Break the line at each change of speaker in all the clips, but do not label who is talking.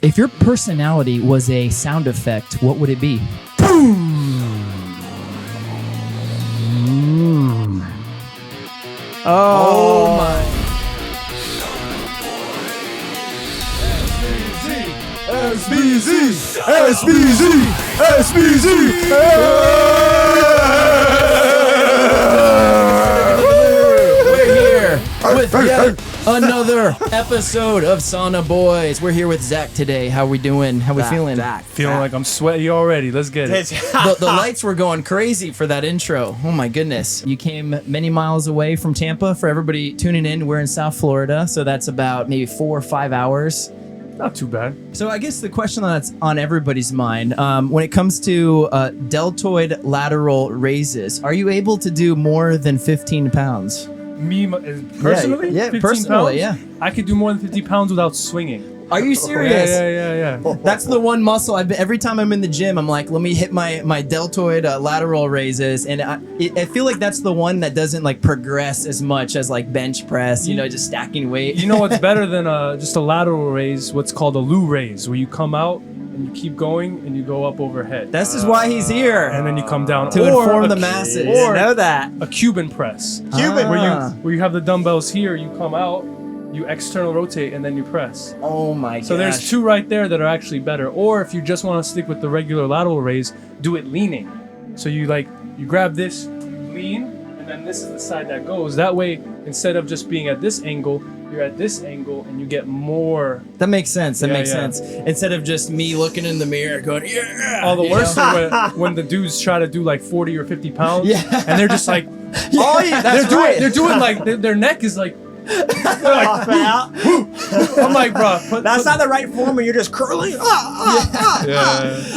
If your personality was a sound effect, what would it be?
Oh my.
SBZ! SBZ! SBZ!
We're here with yet another episode of Sauna Boys. We're here with Zach today. How we doing? How we feeling?
Feeling like I'm sweaty already. Let's get it.
The lights were going crazy for that intro. Oh my goodness. You came many miles away from Tampa. For everybody tuning in, we're in South Florida, so that's about maybe 4 or 5 hours.
Not too bad.
So I guess the question that's on everybody's mind, when it comes to deltoid lateral raises, are you able to do more than 15 pounds?
Me personally?
Yeah,
15
personally,
pounds? I could do more than 50 pounds without swinging.
Are you serious?
Yeah.
That's the one muscle every time I'm in the gym, I'm like, let me hit my deltoid lateral raises, and I feel like that's the one that doesn't like progress as much as like bench press, just stacking weight.
You know what's better than just a lateral raise? What's called a Lou raise, where you come out and you keep going and you go up overhead.
This is why he's here.
And then you come down.
To inform the masses.
Or know that.
A Cuban press. Where you have the dumbbells here, you come out, you external rotate, and then you press.
Oh my god.
So there's two right there that are actually better. Or if you just want to stick with the regular lateral raise, do it leaning. So you grab this, lean, and then this is the side that goes. That way, instead of just being at this angle, you're at this angle and you get more.
That makes sense. That makes sense. Instead of just me looking in the mirror going, yeah.
Oh, the worst is when the dudes try to do like 40 or 50 pounds.
Yeah.
And they're just like, they're doing like, their neck is like, I'm like, bro,
that's not the right form when you're just curling.
Yeah.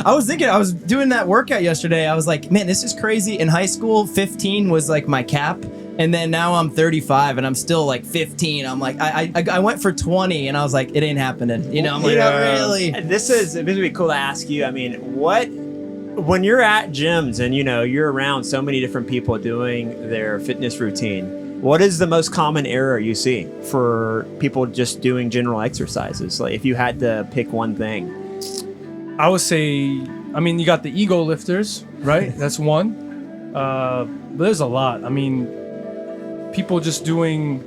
I was doing that workout yesterday. I was like, man, this is crazy. In high school, 15 was like my cap. And then now I'm 35 and I'm still like 15. I'm like, I went for 20 and I was like, it ain't happening. I'm like, really?
This would be cool to ask you. I mean, when you're at gyms and you're around so many different people doing their fitness routine, what is the most common error you see for people just doing general exercises? Like if you had to pick one thing.
I would say, you got the ego lifters, right? That's one. But there's a lot. People just doing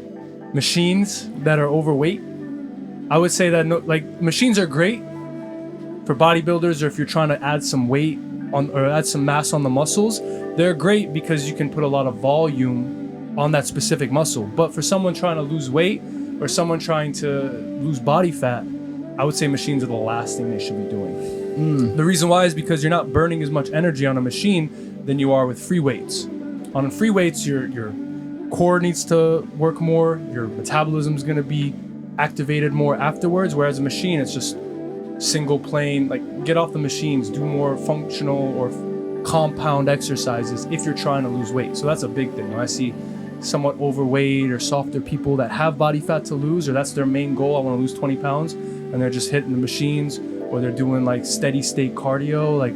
machines that are overweight. I would say that machines are great for bodybuilders, or if you're trying to add some weight or add some mass on the muscles. They're great because you can put a lot of volume on that specific muscle. But for someone trying to lose weight or someone trying to lose body fat, I would say machines are the last thing they should be doing. The reason why is because you're not burning as much energy on a machine than you are with free weights. On free weights, your core needs to work more, your metabolism is going to be activated more afterwards, whereas a machine, it's just single plane. Like, get off the machines, do more functional or compound exercises if you're trying to lose weight. So that's a big thing. When I see somewhat overweight or softer people that have body fat to lose, or that's their main goal, I want to lose 20 pounds, and they're just hitting the machines, or they're doing like steady state cardio. Like,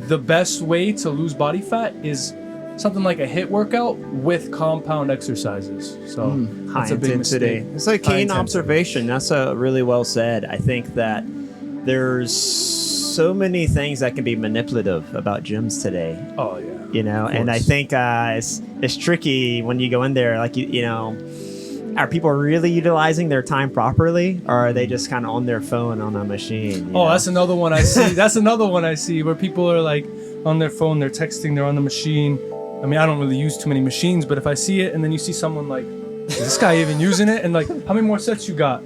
the best way to lose body fat is something like a HIIT workout with compound exercises. So
High
that's a big
intensity.
mistake.
It's a keen observation. That's really well said. I think that there's so many things that can be manipulative about gyms today.
Oh yeah.
And I think it's tricky when you go in there, like, are people really utilizing their time properly, or are they just kind of on their phone on a machine?
That's another one I see. That's another one I see where people are like on their phone, they're texting, they're on the machine. I don't really use too many machines, but if I see it and then you see someone like, is this guy even using it? And like, how many more sets you got?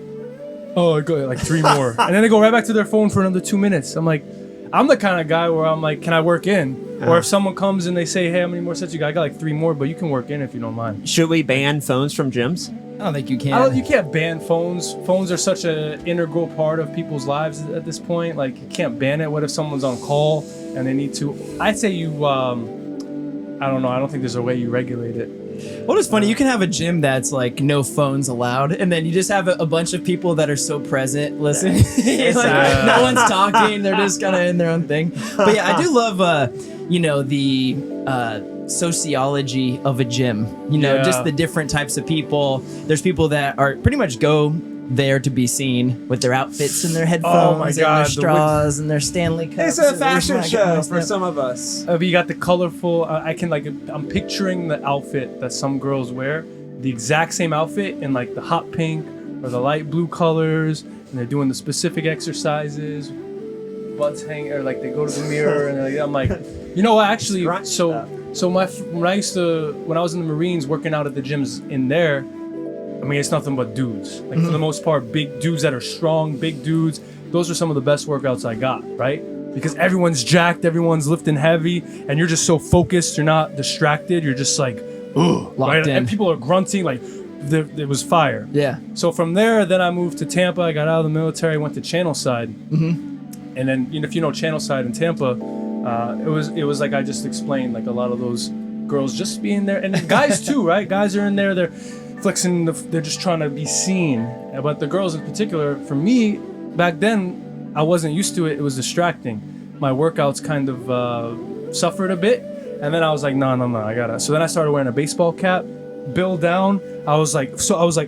Oh, I got like 3 more. And then they go right back to their phone for another 2 minutes. I'm like, I'm the kind of guy where I'm like, can I work in? Or if someone comes and they say, hey, how many more sets you got? I got like 3 more, but you can work in if you don't mind.
Should we ban phones from gyms?
I don't think you can.
You can't ban phones. Phones are such an integral part of people's lives at this point. Like, you can't ban it. What if someone's on call and they need to? I'd say you, I don't know. I don't think there's a way you regulate it.
What is funny, you can have a gym that's like no phones allowed, and then you just have a bunch of people that are so present listening. No one's talking, they're just kind of in their own thing. But yeah, I do love the sociology of a gym. Just the different types of people. There's people that are pretty much go there to be seen with their outfits and their headphones and their straws and their Stanley cups.
It's a fashion show for some of us.
You got the colorful. I'm picturing the outfit that some girls wear, the exact same outfit in like the hot pink or the light blue colors, and they're doing the specific exercises, butts hanging, or like they go to the mirror, and I'm like, you know what? Actually, when I was in the Marines working out at the gyms in there, I mean, it's nothing but dudes. Like for the most part, big dudes that are strong, big dudes. Those are some of the best workouts I got, right? Because everyone's jacked, everyone's lifting heavy, and you're just so focused. You're not distracted. You're just like, ugh,
locked in.
And people are grunting like it was fire.
Yeah.
So from there, then I moved to Tampa. I got out of the military, went to Channelside, and then if you know Channelside in Tampa, it was like I just explained, like a lot of those girls just being there, and guys too, right? Guys are in there, they're flexing, they're just trying to be seen. But the girls in particular, for me, back then, I wasn't used to it. It was distracting. My workouts kind of suffered a bit, and then I was like, no, I gotta. So then I started wearing a baseball cap, bill down. I was like,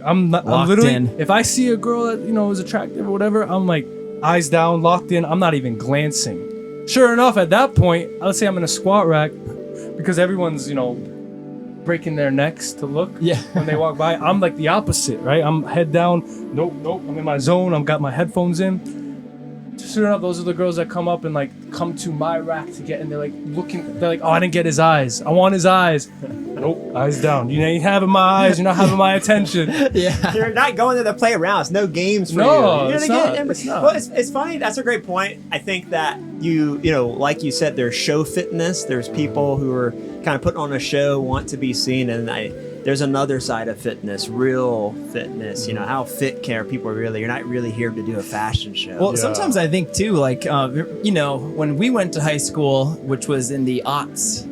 I'm literally, if I see a girl that is attractive or whatever, I'm like, eyes down, locked in. I'm not even glancing. Sure enough, at that point, let's say I'm in a squat rack, because everyone's breaking their necks to look when they walk by. I'm like the opposite, right? I'm head down. Nope. I'm in my zone. I've got my headphones in. Sure enough, those are the girls that come up and like come to my rack to get, and they're like looking. They're like, oh, I didn't get his eyes. I want his eyes. Nope, eyes down. You ain't having my eyes. You're not having my attention.
Yeah, you're not going there to play around. It's no games for you.
No,
You're
it's not.
Well, it's funny. That's a great point. I think that you like you said, there's show fitness. There's people who are kind of putting on a show, want to be seen, and there's another side of fitness, real fitness. How fit care people really. You're not really here to do a fashion show.
Well, sometimes I think too, like when we went to high school, which was in the aughts,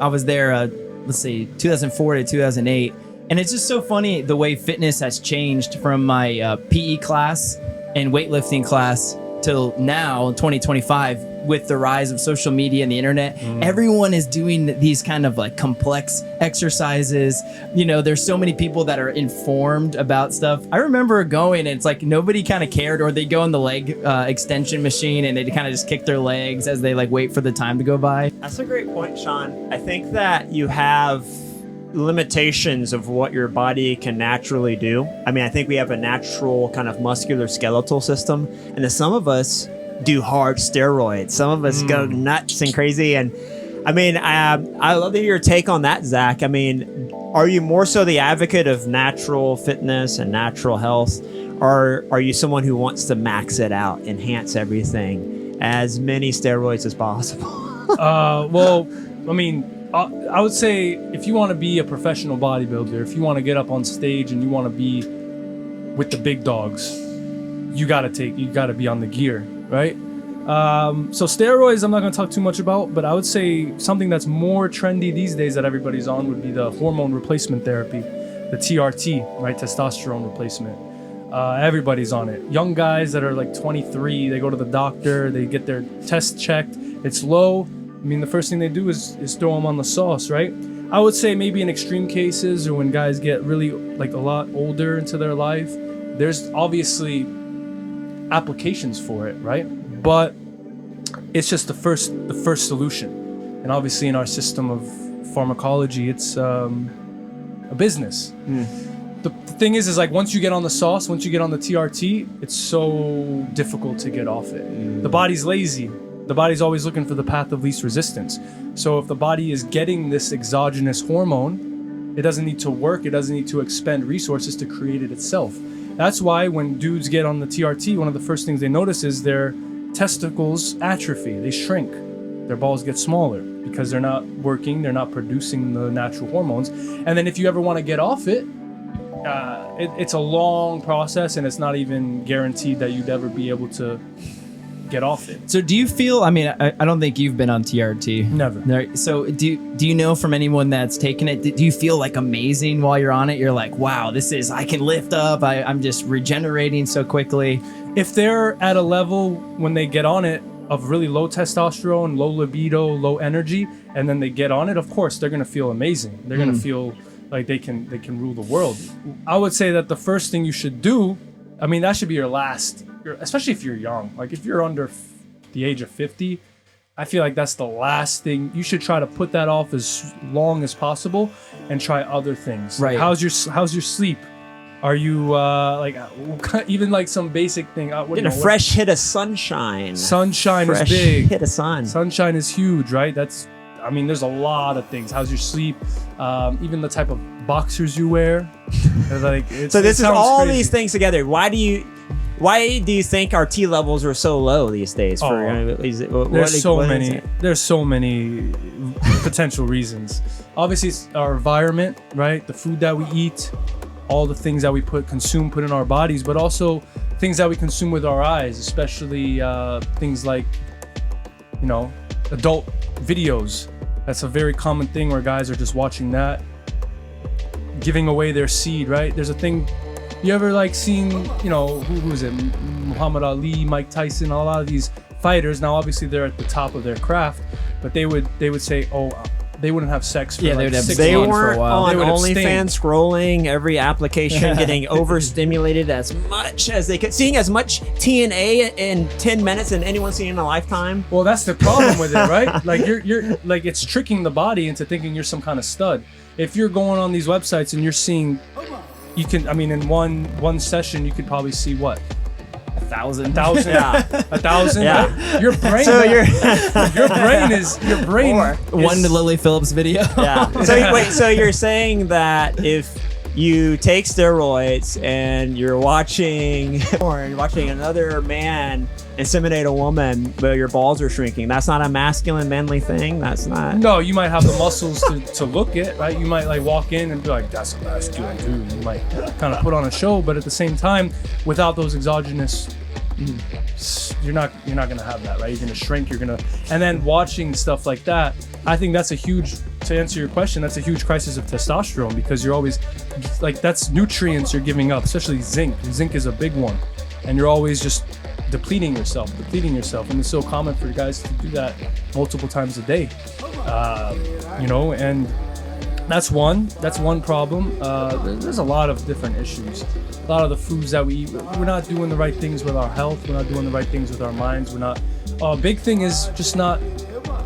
I was there. Let's see, 2004 to 2008, and it's just so funny the way fitness has changed from my PE class and weightlifting class till now, 2025, with the rise of social media and the internet. Everyone is doing these kind of like complex exercises. There's so many people that are informed about stuff. I remember going, and it's like nobody kind of cared, or they go in the leg extension machine and they kind of just kick their legs as they like wait for the time to go by.
That's a great point, Sean. I think that you have limitations of what your body can naturally do. I mean, I think we have a natural kind of muscular skeletal system, and then some of us do hard steroids. Some of us go nuts and crazy. And I mean, I love to hear your take on that, Zach. I mean, are you more so the advocate of natural fitness and natural health, or are you someone who wants to max it out, enhance everything, as many steroids as possible?
Well, I mean, I would say if you want to be a professional bodybuilder, if you want to get up on stage and you want to be with the big dogs, you got to be on the gear, right? So steroids, I'm not going to talk too much about, but I would say something that's more trendy these days that everybody's on would be the hormone replacement therapy, the TRT, right? Testosterone replacement. Everybody's on it. Young guys that are like 23, they go to the doctor, they get their test checked. It's low. I mean, the first thing they do is throw them on the sauce, right? I would say maybe in extreme cases, or when guys get really like a lot older into their life, there's obviously applications for it, right? But it's just the first solution. And obviously in our system of pharmacology, it's a business. The thing is like once you get on the sauce, once you get on the TRT, it's so difficult to get off it. The body's lazy. The body's always looking for the path of least resistance. So if the body is getting this exogenous hormone, it doesn't need to work, it doesn't need to expend resources to create it itself. That's why when dudes get on the TRT, one of the first things they notice is their testicles atrophy, they shrink. Their balls get smaller because they're not working, they're not producing the natural hormones. And then if you ever want to get off it, it's a long process, and it's not even guaranteed that you'd ever be able to get off it.
So do you feel, I mean, I don't think you've been on TRT.
Never.
So do you know from anyone that's taken it, do you feel like amazing while you're on it? You're like, wow, I can lift up. I'm just regenerating so quickly.
If they're at a level when they get on it of really low testosterone, low libido, low energy, and then they get on it, of course, they're going to feel amazing. They're going to feel like they can rule the world. I would say that the first thing you should do I mean, that should be your last, especially if you're young. Like if you're under the age of 50, I feel like that's the last thing. You should try to put that off as long as possible and try other things.
Right.
How's your sleep? Are you like even like some basic thing?
Getting a fresh hit of sunshine.
Sunshine
fresh
is big.
Hit of sun.
Sunshine is huge, right? I mean, there's a lot of things. How's your sleep? Even the type of boxers you wear. Like,
so this is all
crazy.
these things together. Why do you think our T levels are so low these days?
There's so many potential reasons. Obviously, it's our environment, right? The food that we eat, all the things that we put in our bodies, but also things that we consume with our eyes, especially things like, adult videos. That's a very common thing where guys are just watching that, giving away their seed, right? There's a thing, you ever like seen, who's it? Muhammad Ali, Mike Tyson, a lot of these fighters. Now, obviously they're at the top of their craft, but they would say, they wouldn't have sex for like 6 months.
They weren't
for a while.
on OnlyFans scrolling every application, getting overstimulated as much as they could, seeing as much TNA in 10 minutes than anyone's seen in a lifetime.
Well, that's the problem with it, right? Like you're like, it's tricking the body into thinking you're some kind of stud. If you're going on these websites and you're seeing, in one session you could probably see what?
1,000.
1,000. Yeah. 1,000.
Yeah.
Your brain.
So
your brain.
One Lily Phillips video.
Yeah. So you're saying that if you take steroids and you're watching another man inseminate a woman, but your balls are shrinking, that's not a masculine, manly thing? That's not.
No, you might have the muscles to look it, right? You might like walk in and be like, that's a masculine dude. You might kind of put on a show, but at the same time, without those exogenous, you're not gonna have that, right? You're gonna shrink. And then watching stuff like that, I think that's to answer your question, that's a huge crisis of testosterone, because you're always like, that's nutrients you're giving up, especially zinc. Zinc is a big one, and you're always just depleting yourself, and it's so common for guys to do that multiple times a day, and that's one problem. There's a lot of different issues. A lot of the foods that we eat, we're not doing the right things with our health. We're not doing the right things with our minds. Big thing is just not,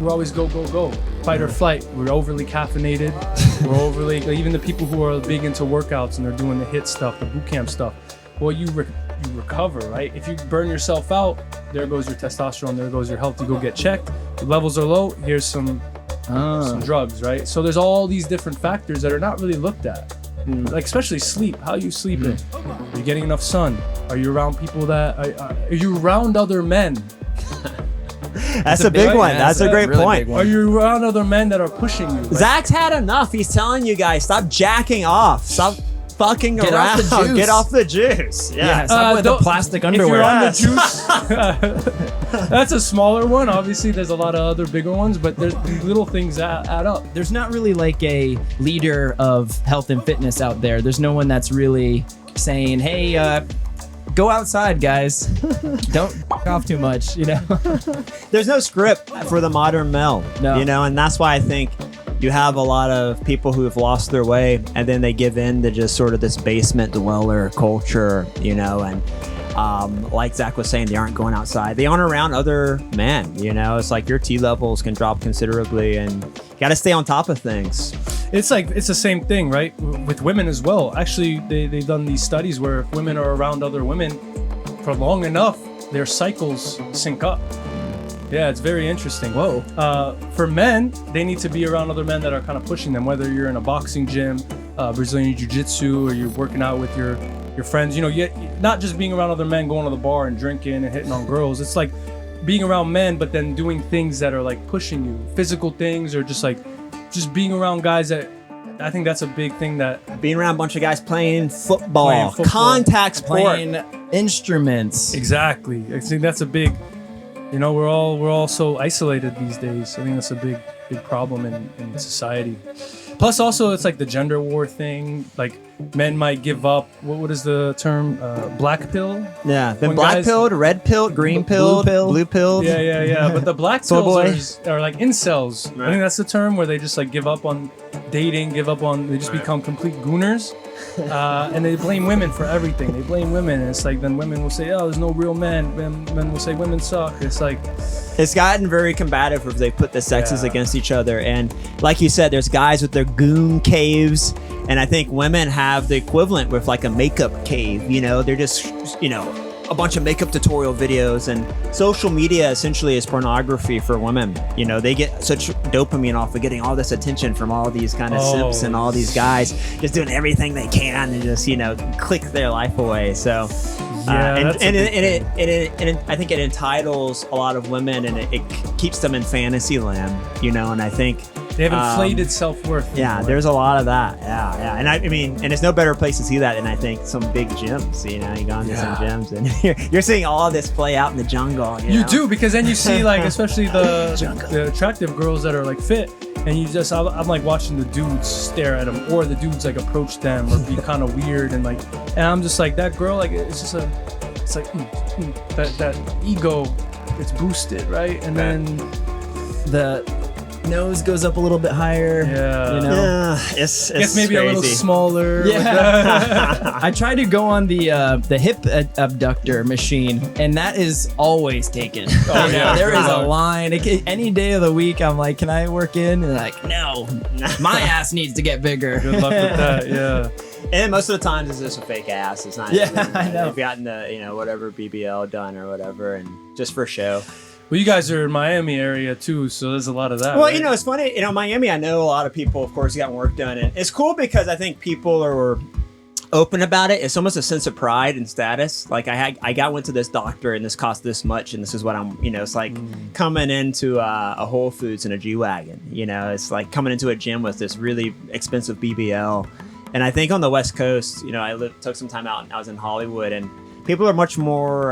we're always go, fight or flight. We're overly caffeinated. We're overly, even the people who are big into workouts and they're doing the HIIT stuff, the boot camp stuff. Well, you recover, right? If you burn yourself out, there goes your testosterone, there goes your health. You go get checked, the levels are low, here's some drugs, right? So there's all these different factors that are not really looked at. Like especially sleep. How are you sleeping? Are you getting enough sun? Are you around people are you around other men?
That's a big one. That's a great point.
Are you around other men that are pushing you? Right?
Zach's had enough. He's telling you guys, stop jacking off. Stop fucking
Get
around.
off the juice.
Get off the juice. Yeah.
Stop with the plastic underwear.
If you're on the juice, that's a smaller one. Obviously, there's a lot of other bigger ones, but there's little things that add up.
There's not really like a leader of health and fitness out there. There's no one that's really saying, hey, go outside, guys. Don't off too much,
There's no script for the modern male,
No.
And that's why I think you have a lot of people who have lost their way, and then they give in to just sort of this basement dweller culture, and like Zach was saying, they aren't going outside. They aren't around other men, It's like your T levels can drop considerably, and you got to stay on top of things.
It's the same thing, right? With women as well. Actually, they've done these studies where if women are around other women for long enough, their cycles sync up. Yeah, it's very interesting.
Whoa.
For men, they need to be around other men that are kind of pushing them, whether you're in a boxing gym, Brazilian jiu-jitsu, or you're working out with your friends. Not just being around other men, going to the bar and drinking and hitting on girls. It's like being around men, but then doing things that are like pushing you, physical things, or just being around guys that, I think that's a big thing, that
Being around a bunch of guys playing football. Contact sport.
Playing instruments.
Exactly. I think that's a big, we're all so isolated these days. I think that's a big problem in society. Plus also it's like the gender war thing. Like men might give up. What is the term? Black pill.
Yeah, been
When
black
guys-
pilled, red pilled, green pilled, blue pilled.
Yeah. But the black
Soul
pills
boy.
are like incels. I
Right.
think that's the term where they just like give up on dating, they just become complete gooners. And they blame women for everything. They blame women. And it's like, then women will say, oh, there's no real men. Men will say women suck. It's like,
It's gotten very combative where they put the sexes against each other. And like you said, there's guys with their goon caves. And I think women have the equivalent with like a makeup cave. You know, they're just, you know, a bunch of makeup tutorial videos. And social media essentially is pornography for women. You know, they get such dopamine off of getting all this attention from all these kind of simps and all these guys just doing everything they can and just, you know, click their life away. So
yeah,
and I think it entitles a lot of women and it keeps them in fantasy land, you know, and I think
they have inflated self-worth.
yeah, there's a lot of that. Yeah. And I mean, and there's no better place to see that than I think some big gyms, you know, you go into some gyms and you're seeing all of this play out in the jungle. You know?
do, because then you see like, especially the attractive girls that are like fit, and you just, I'm like watching the dudes stare at them, or the dudes like approach them or be kind of weird, and like, and I'm just like, that girl, like, it's like that ego, it's boosted, right? And then
The nose goes up a little bit higher.
Yeah.
You know?
Yeah, it's
I guess maybe
crazy.
a little smaller.
Yeah. I tried to go on the hip abductor machine, and that is always taken.
Oh, yeah.
There is a line. Any day of the week, I'm like, can I work in? And they're like, no, my ass needs to get bigger.
Good luck with that. Yeah.
And most of the times it's just a fake ass. It's not.
Yeah,
even,
I know.
They've gotten the, you know, whatever BBL done or whatever, and just for show.
Well, you guys are in Miami area too, so there's a lot of that.
Well,
right?
you know, it's funny. You know, Miami, I know a lot of people, of course, got work done. And it's cool because I think people are open about it. It's almost a sense of pride and status. Like I went to this doctor and this cost this much and this is what I'm, you know, it's like coming into a Whole Foods in a G-Wagon. You know, it's like coming into a gym with this really expensive BBL. And I think on the West Coast, you know, took some time out and I was in Hollywood, and people are much more,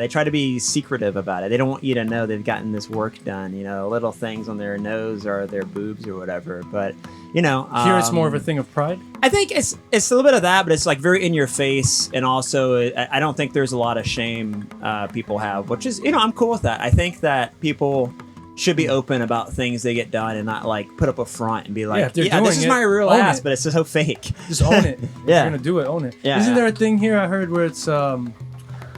they try to be secretive about it. They don't want you to know they've gotten this work done, you know, little things on their nose or their boobs or whatever. But, you know.
Here it's more of a thing of pride.
I think it's a little bit of that, but it's like very in your face. And also, I don't think there's a lot of shame people have, which is, you know, I'm cool with that. I think that people should be open about things they get done and not like put up a front and be like,
if they're
yeah, this
doing
is
it,
my real
own
ass,
it.
but it's so fake.
Just own it. If
Yeah.
you're gonna do it, own it.
Yeah,
Isn't
yeah.
there a thing here I heard where it's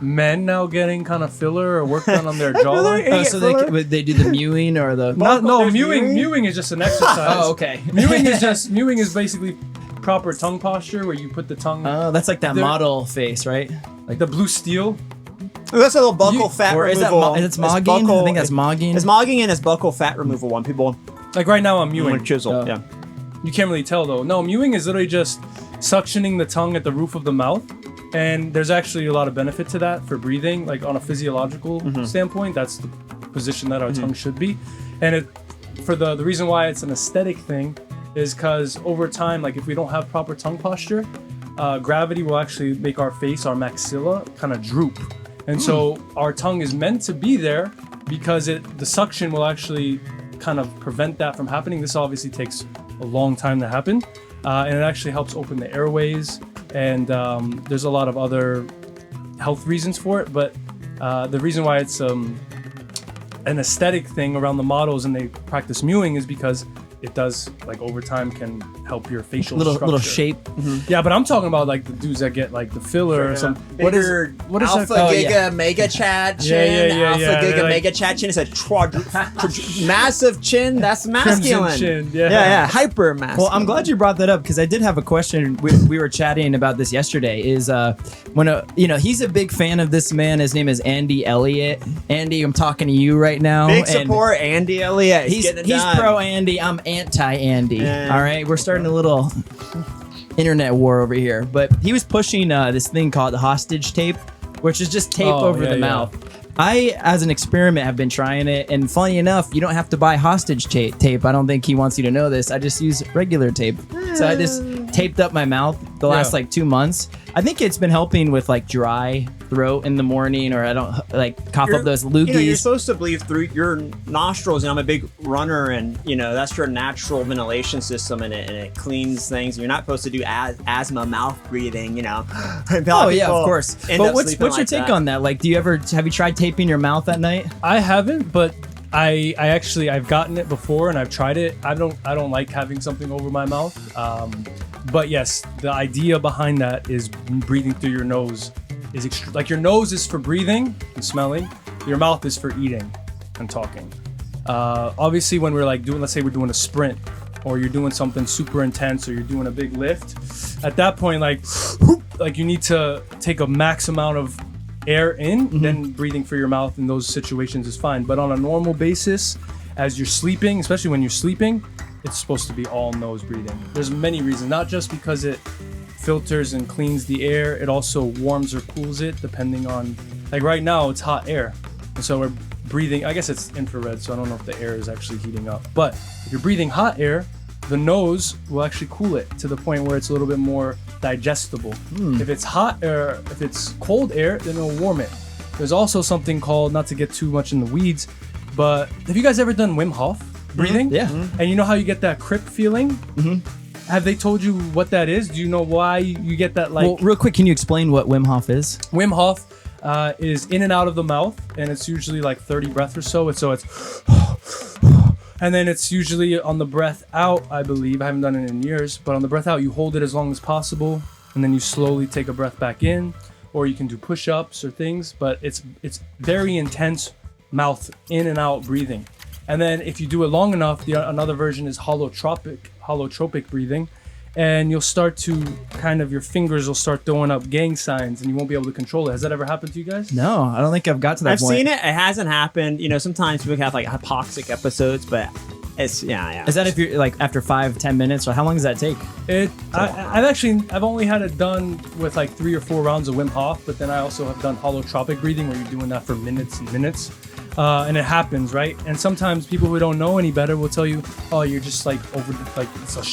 men now getting kind of filler or work done on their jawline?
Yeah.
So they do the mewing or the.
No,
there's
mewing.
mewing?
Mewing is just an exercise.
Oh, okay.
Mewing is basically proper tongue posture where you put the tongue,
Oh, that's like that
There-
model face, right?
like the blue steel.
That's a little buccal fat
Or is that
removal.
it's mogging? I think that's mogging.
It's mogging and it's buccal fat removal one. People
Like right now I'm
want
mewing.
to chisel.
Oh.
Yeah.
You can't really tell though. No, mewing is literally just suctioning the tongue at the roof of the mouth. And there's actually a lot of benefit to that for breathing, like on a physiological standpoint. That's the position that our tongue should be. And the reason why it's an aesthetic thing is because over time, like if we don't have proper tongue posture, gravity will actually make our face, our maxilla, kind of droop. And so our tongue is meant to be there because the suction will actually kind of prevent that from happening. This obviously takes a long time to happen, and it actually helps open the airways. And there's a lot of other health reasons for it, but the reason why it's an aesthetic thing around the models and they practice mewing is because it does, like over time, can help your facial structure.
little shape.
Yeah, but I'm talking about like the dudes that get like the filler or some. What is
Alpha
that?
Giga Mega Chad Chin?
Yeah,
Alpha Giga
like-
Mega Chad Chin is a massive chin. That's masculine.
chin, yeah.
yeah, hyper masculine.
Well, I'm glad you brought that up because I did have a question. We were chatting about this yesterday. Is when he's a big fan of this man. His name is Andy Elliott. Andy, I'm talking to you right now.
Big
and
support, Andy Elliott.
He's
getting it done.
pro Andy. I'm anti Andy.
Yeah.
All right, we're starting a little internet war over here. But he was pushing this thing called hostage tape, which is just tape over the mouth. I, as an experiment, have been trying it, and funny enough, you don't have to buy hostage tape. I don't think he wants you to know this. I just use regular tape. So I just taped up my mouth the last like 2 months. I think it's been helping with like dry throat in the morning, or I don't like cough up those loogies.
You're supposed to breathe through your nostrils, and I'm a big runner, and that's your natural ventilation system, and it cleans things. You're not supposed to do asthma mouth breathing,
Oh yeah, of course. But what's your take on that? Like, have you tried taping your mouth at night?
I haven't, but I've gotten it before and I've tried it. I don't like having something over my mouth. But yes, the idea behind that is breathing through your nose is like your nose is for breathing and smelling. Your mouth is for eating and talking. Obviously, when we're like let's say we're doing a sprint, or you're doing something super intense, or you're doing a big lift, at that point, like you need to take a max amount of air in, then breathing through your mouth in those situations is fine. But on a normal basis, as you're sleeping, especially when you're sleeping, it's supposed to be all nose breathing. There's many reasons, not just because it filters and cleans the air, it also warms or cools it depending on, like right now it's hot air. And so we're breathing, I guess it's infrared, so I don't know if the air is actually heating up. But if you're breathing hot air, the nose will actually cool it to the point where it's a little bit more digestible. If it's hot air, if it's cold air, then it'll warm it. There's also something called, not to get too much in the weeds, but have you guys ever done Wim Hof breathing?
Yeah.
And you know how you get that crip feeling? Have they told you what that is? Do you know why you get that
Well, real quick, can you explain what Wim Hof is?
Wim Hof is in and out of the mouth, and it's usually like 30 breaths or so. And so it's and then it's usually on the breath out, I believe. I haven't done it in years, but on the breath out, you hold it as long as possible, and then you slowly take a breath back in, or you can do push-ups or things, but it's very intense mouth in and out breathing. And then if you do it long enough, another version is holotropic breathing, and you'll start to your fingers will start throwing up gang signs, and you won't be able to control it. Has that ever happened to you guys?
No, I don't think I've got to that point.
I've seen it. It hasn't happened. Sometimes people have like hypoxic episodes, but it's yeah.
Is that if you're like after 5-10 minutes, or how long does that take?
I've only had it done with like 3 or 4 rounds of Wim Hof, but then I also have done holotropic breathing where you're doing that for minutes and minutes. And it happens, right? And sometimes people who don't know any better will tell you, oh, you're just like it's a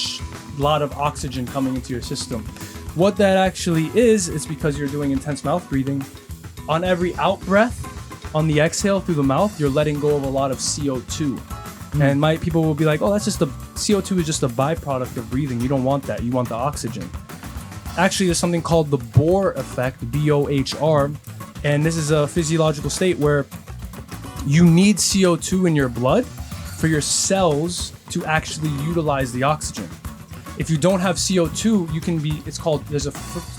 lot of oxygen coming into your system. What that actually is, it's because you're doing intense mouth breathing. On every out breath, on the exhale through the mouth, you're letting go of a lot of CO2. And people will be like, oh, CO2 is just a byproduct of breathing. You don't want that. You want the oxygen. Actually, there's something called the Bohr effect, BOHR. And this is a physiological state where you need CO2 in your blood for your cells to actually utilize the oxygen. If you don't have CO2, there's a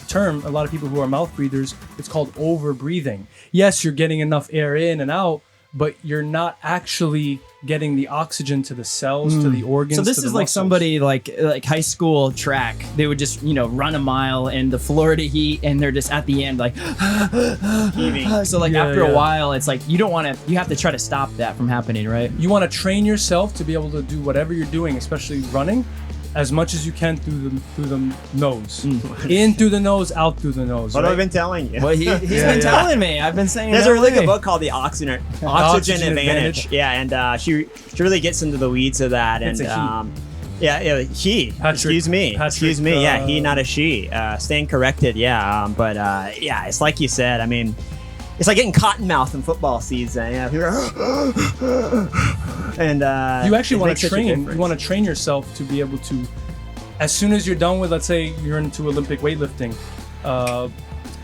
term, a lot of people who are mouth breathers, it's called over breathing. Yes, you're getting enough air in and out, but you're not actually getting the oxygen to the cells, to the organs.
So this is like somebody like high school track. They would just run a mile in the Florida heat, and they're just at the end like heaving. So after a while, it's like you have to try to stop that from happening, right?
You want to train yourself to be able to do whatever you're doing, especially running, as much as you can through the nose. In through the nose, out through the nose.
What have I been telling you?
Well, he's been telling me. I've been saying
there's a really good book called The Oxygen Advantage. Yeah, and she really gets into the weeds of that.
It's
and
he.
Patrick, excuse me. Yeah, he, not a she. Stand corrected. Yeah, but it's like you said. I mean, it's like getting cotton mouth in football season. Yeah, and
you actually want to train. You want to train yourself to be able to, as soon as you're done with, let's say you're into Olympic weightlifting.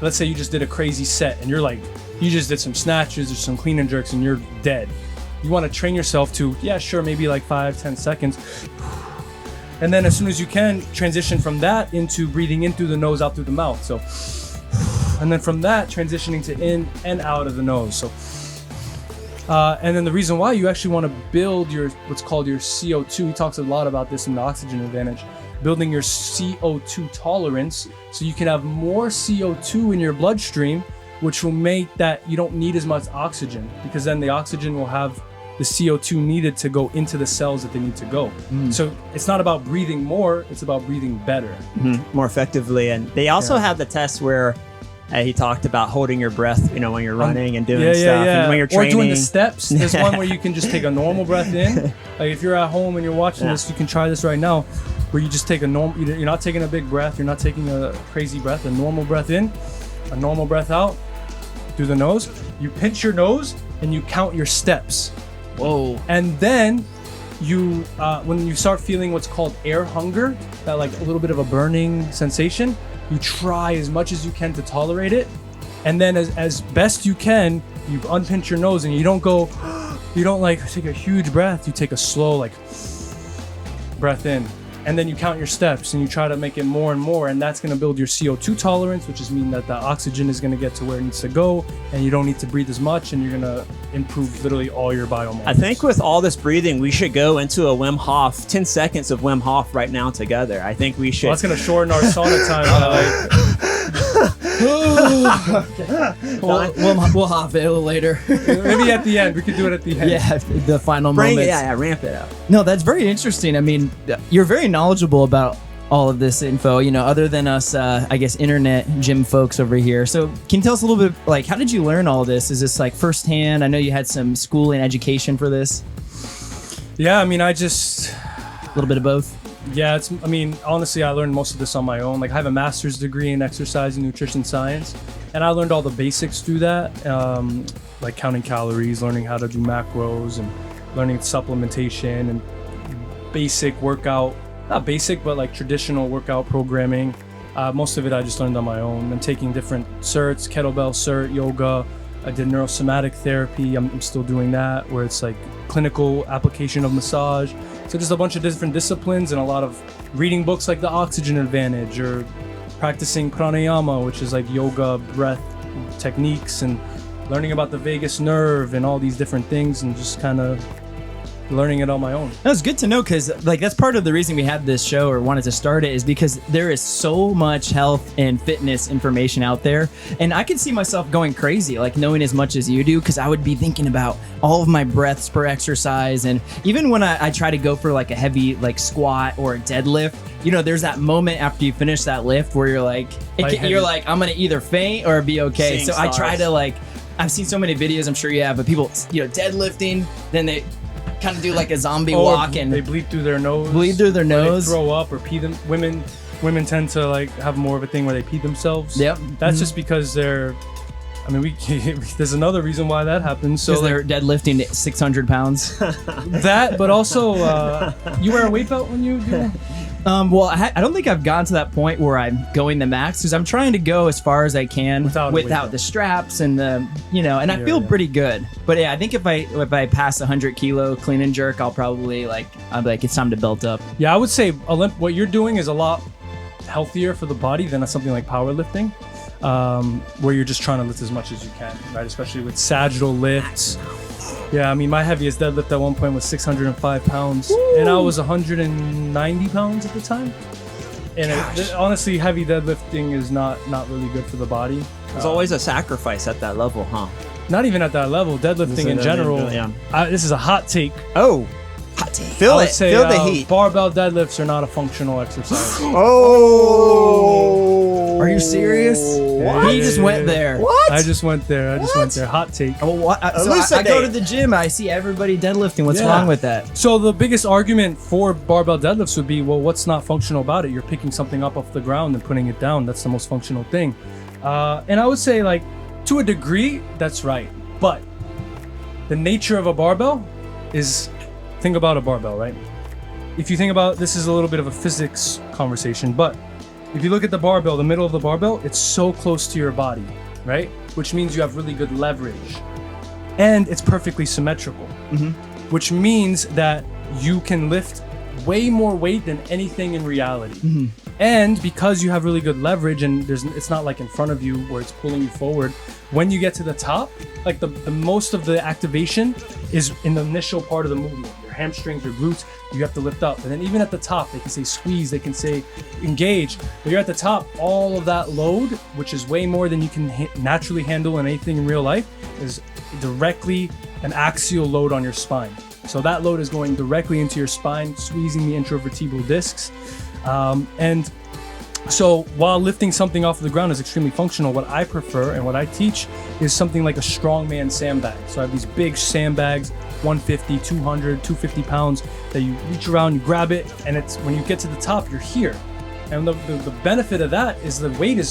Let's say you just did a crazy set, and you just did some snatches or some clean and jerks, and you're dead. You want to train yourself to, maybe like 5-10 seconds. And then as soon as you can, transition from that into breathing in through the nose, out through the mouth. So, and then from that, transitioning to in and out of the nose. So, and then the reason why you actually want to build what's called your CO2. He talks a lot about this in the Oxygen Advantage. Building your CO2 tolerance so you can have more CO2 in your bloodstream, which will make that you don't need as much oxygen, because then the oxygen will have the CO2 needed to go into the cells that they need to go. So it's not about breathing more, it's about breathing better.
More effectively. And they also have the test where he talked about holding your breath, when you're running and doing stuff. And when you're training.
Or doing the steps. There's one where you can just take a normal breath in. Like if you're at home and you're watching this, you can try this right now, where you just take you're not taking a big breath, you're not taking a crazy breath, a normal breath in, a normal breath out. through the nose. You pinch your nose and you count your steps.
Whoa.
And then you, when you start feeling what's called air hunger, that like a little bit of a burning sensation, you try as much as you can to tolerate it. And then as best you can, you unpinch your nose and you don't go, you don't like take a huge breath. You take a slow like breath in. And then you count your steps and you try to make it more and more, and that's going to build your CO2 tolerance, which is mean that the oxygen is going to get to where it needs to go, and you don't need to breathe as much, and you're going to improve literally all your biomarkers.
I think with all this breathing, we should go into a Wim Hof, 10 seconds of Wim Hof right now together. I think we should.
Well, that's going to shorten our sauna time.
We'll hop it a little later.
Maybe at the end. We could do it at the end.
Yeah, the final
Bring
moments.
it, yeah, ramp it up.
No, that's very interesting. I mean, you're very knowledgeable about all of this info, you know, other than us, I guess, internet gym folks over here. So can you tell us a little bit, like, how did you learn all this? Is this like firsthand? I know you had some schooling education for this.
Yeah, I mean, I just...
A little bit of both.
Yeah, honestly, I learned most of this on my own. Like, I have a master's degree in exercise and nutrition science, and I learned all the basics through that, like counting calories, learning how to do macros, and learning supplementation and basic workout, not basic, but like traditional workout programming. Most of it I just learned on my own. I'm taking different certs, kettlebell cert, yoga. I did neurosomatic therapy. I'm still doing that, where it's like clinical application of massage. So just a bunch of different disciplines and a lot of reading books like The Oxygen Advantage, or practicing pranayama, which is like yoga breath techniques, and learning about the vagus nerve and all these different things, and just kind of learning it on my own.
That was good to know, because like that's part of the reason we had this show or wanted to start it, is because there is so much health and fitness information out there, and I could see myself going crazy like knowing as much as you do, because I would be thinking about all of my breaths per exercise. And even when I try to go for like a heavy like squat or a deadlift, you know, there's that moment after you finish that lift where you're like you're like, I'm gonna either faint or be okay. So I try to, like, I've seen so many videos, I'm sure you have, but people, you know, deadlifting, then they kind of do like a zombie walk, and
they bleed through their nose.
Bleed through their nose.
They throw up or pee them. Women tend to like have more of a thing where they pee themselves.
Yep.
That's just because they're. I mean, there's another reason why that happens. So
they're deadlifting 600 pounds.
That, but also, you wear a weight belt when you do.
Well, I don't think I've gotten to that point where I'm going the max, because I'm trying to go as far as I can without the straps and the, you know, and I feel pretty good. But yeah, I think if I pass 100 kilo clean and jerk, I'll probably I'm like, it's time to belt up.
Yeah, I would say what you're doing is a lot healthier for the body than something like powerlifting, where you're just trying to lift as much as you can, right? Especially with sagittal lifts. Yeah, I mean, my heaviest deadlift at one point was 605 pounds. Woo! And I was 190 pounds at the time. And honestly, heavy deadlifting is not really good for the body.
There's always a sacrifice at that level, huh?
Not even at that level. Deadlifting in general.
Yeah.
This is a hot take.
Oh, hot take. Feel it. Feel the heat.
Barbell deadlifts are not a functional exercise.
Oh.
Are you serious?
What?
He just went there.
What?
I just went there. Hot take.
So I go to the gym, I see everybody deadlifting. What's wrong with that?
So the biggest argument for barbell deadlifts would be, well, what's not functional about it? You're picking something up off the ground and putting it down. That's the most functional thing. And I would say, like, to a degree, that's right. But the nature of a barbell is, think about a barbell, right? If you think about, this is a little bit of a physics conversation, but if you look at the barbell, the middle of the barbell, it's so close to your body, right? Which means you have really good leverage. And it's perfectly symmetrical, which means that you can lift way more weight than anything in reality. And because you have really good leverage, and it's not like in front of you where it's pulling you forward, when you get to the top, like the most of the activation is in the initial part of the movement. Your hamstrings, your glutes, you have to lift up. And then even at the top, they can say squeeze, they can say engage. But you're at the top, all of that load, which is way more than you can naturally handle in anything in real life, is directly an axial load on your spine. So that load is going directly into your spine, squeezing the intervertebral discs. And so while lifting something off of the ground is extremely functional, what I prefer and what I teach is something like a strongman sandbag. So I have these big sandbags, 150, 200, 250 pounds, that you reach around, you grab it, and it's when you get to the top, you're here. And the benefit of that is the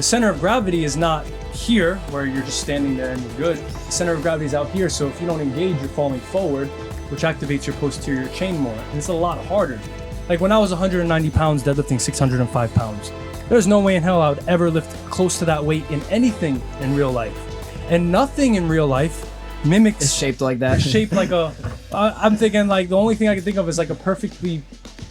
center of gravity is not here where you're just standing there and you're good. The center of gravity is out here, so if you don't engage, you're falling forward, which activates your posterior chain more. And it's a lot harder. Like when I was 190 pounds deadlifting 605 pounds, there's no way in hell I would ever lift close to that weight in anything in real life. And nothing in real life mimics.
It's shaped like that.
Shaped like I'm thinking like the only thing I can think of is like a perfectly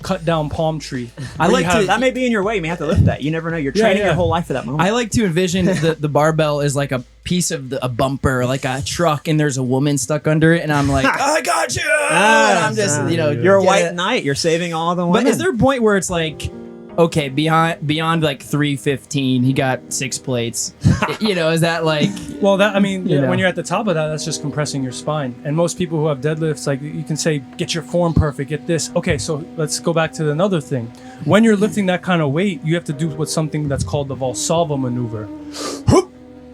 cut down palm tree.
I like to.
That may be in your way. You may have to lift that. You never know. You're training your whole life for that moment.
I like to envision the barbell is like a piece of a bumper, like a truck, and there's a woman stuck under it, and I'm like, I got you. And I'm just,
you're a white knight. You're saving all the women.
But is there a point where it's like, okay, beyond like 315, he got 6 plates? Is that like?
Well, that when you're at the top of that, that's just compressing your spine. And most people who have deadlifts, like you can say, get your form perfect, get this. Okay, so let's go back to another thing. When you're lifting that kind of weight, you have to do something that's called the Valsalva maneuver.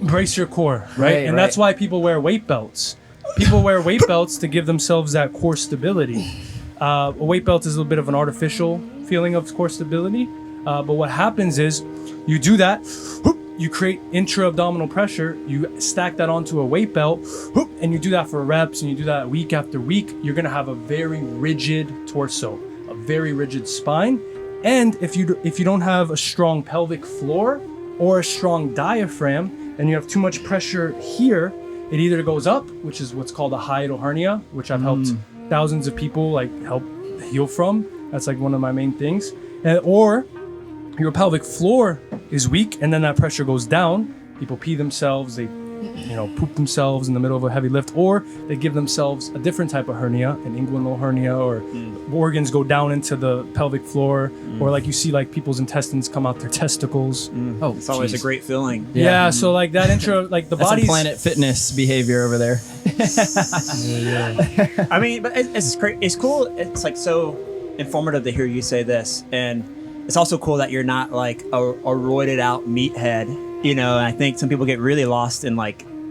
Brace your core, right? And that's why people wear weight belts. People wear weight belts to give themselves that core stability. A weight belt is a little bit of an artificial feeling of core stability. But what happens is you do that, you create intra-abdominal pressure, you stack that onto a weight belt, and you do that for reps, and you do that week after week. You're going to have a very rigid torso, a very rigid spine. And if you don't have a strong pelvic floor or a strong diaphragm, and you have too much pressure here, it either goes up, which is what's called a hiatal hernia, which I've helped thousands of people help heal from. That's like one of my main things. Or your pelvic floor is weak, and then that pressure goes down. People pee themselves, they poop themselves in the middle of a heavy lift, or they give themselves a different type of hernia, an inguinal hernia, or organs go down into the pelvic floor, or like you see like people's intestines come out their testicles.
Oh,
it's always a great feeling.
Yeah, so like that intro, like the body's
Planet Fitness behavior over there.
I mean, but it's great. It's cool. It's like so informative to hear you say this, and it's also cool that you're not like a roided out meathead. And I think some people get really lost in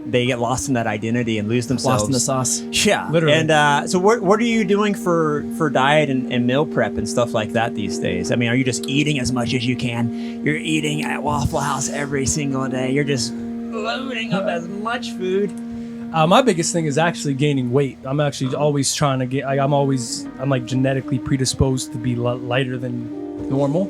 they get lost in that identity and lose themselves.
Lost in the sauce.
Yeah,
literally.
And so what are you doing for diet and meal prep and stuff like that these days? I mean, are you just eating as much as you can? You're eating at Waffle House every single day. You're just loading up as much food.
My biggest thing is actually gaining weight. I'm actually always trying to get. I'm like genetically predisposed to be lighter than normal.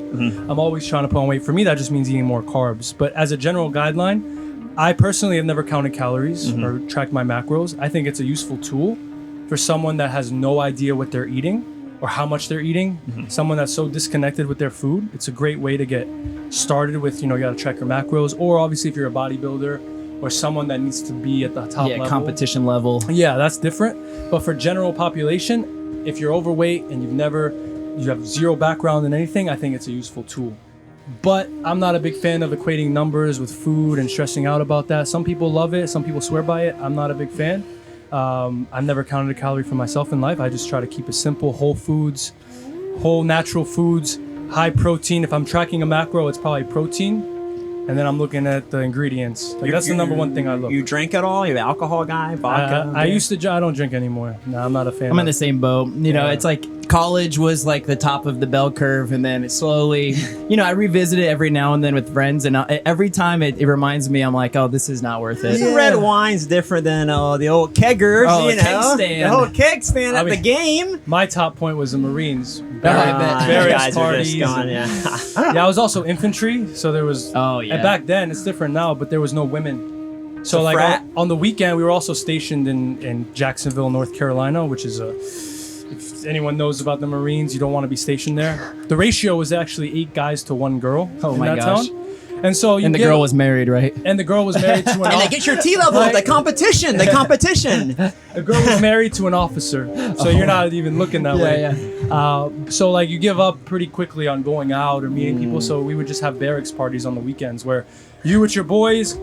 I'm always trying to put on weight. For me, that just means eating more carbs. But as a general guideline, I personally have never counted calories or tracked my macros. I think it's a useful tool for someone that has no idea what they're eating or how much they're eating. Someone that's so disconnected with their food. It's a great way to get started with, you got to track your macros. Or obviously if you're a bodybuilder or someone that needs to be at the top level.
Competition level.
Yeah, that's different. But for general population, if you're overweight and you have zero background in anything, I think it's a useful tool. But I'm not a big fan of equating numbers with food and stressing out about that. Some people love it. Some people swear by it. I'm not a big fan. I've never counted a calorie for myself in life. I just try to keep it simple, whole foods, whole natural foods, high protein. If I'm tracking a macro, it's probably protein. And then I'm looking at the ingredients. That's the number one thing I look.
You drink at all? You're an alcohol guy? Vodka?
I used to. I don't drink anymore. No, I'm not a fan.
I'm in the same boat. It's like college was like the top of the bell curve, and then it slowly, I revisit it every now and then with friends, and every time it reminds me, I'm like, oh, this is not worth it.
Red wine's different than the old keggers,
keg stand.
The whole keg stand at the game.
My top point was the Marines.
Various
parties.
Are just gone,
I was also infantry, so there was.
Oh yeah.
And back then, it's different now, but there was no women. So on the weekend, we were also stationed in Jacksonville, North Carolina, which is if anyone knows about the Marines, you don't want to be stationed there. The ratio was actually 8 guys to 1 girl in that town. And so
the girl was married, right?
And the girl was married to an
officer. And they get your T-level, the competition. The
girl was married to an officer, so you're not even looking that way. Yeah. So you give up pretty quickly on going out or meeting people. So we would just have barracks parties on the weekends where you with your boys,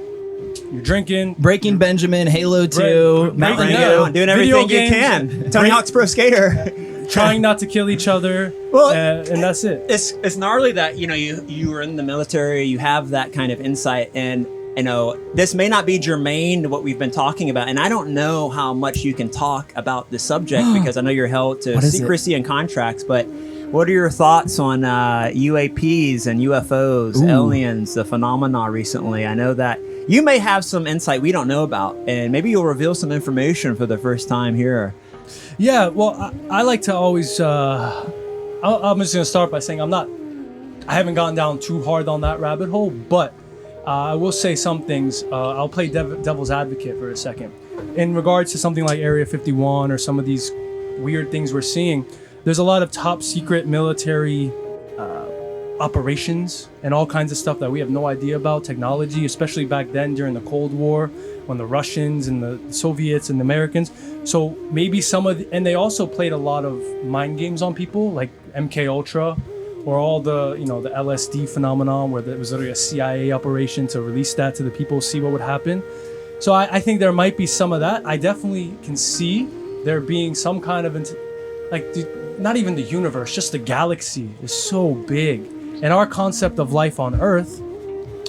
you're drinking.
Breaking Benjamin, Halo 2, Mountain Dew.
Doing everything you can. Tony Hawk's Pro Skater.
Trying not to kill each other, and that's it.
It's gnarly that you were in the military, you have that kind of insight, and this may not be germane to what we've been talking about, and I don't know how much you can talk about the subject because I know you're held to secrecy and contracts. But What are your thoughts on UAPs and UFOs, aliens, the phenomena recently? I know that you may have some insight we don't know about, and maybe you'll reveal some information for the first time here.
Yeah, well, I like to always. I'm just gonna start by saying I haven't gone down too hard on that rabbit hole, but I will say some things. I'll play devil's advocate for a second. In regards to something like Area 51 or some of these weird things we're seeing, there's a lot of top secret military operations and all kinds of stuff that we have no idea about, technology, especially back then during the Cold War when the Russians and the Soviets and the Americans. So maybe and they also played a lot of mind games on people, like MK Ultra, or all the the LSD phenomenon, where there was literally a CIA operation to release that to the people, see what would happen. So I think there might be some of that. I definitely can see there being some kind of not even the universe, just the galaxy is so big. And our concept of life on Earth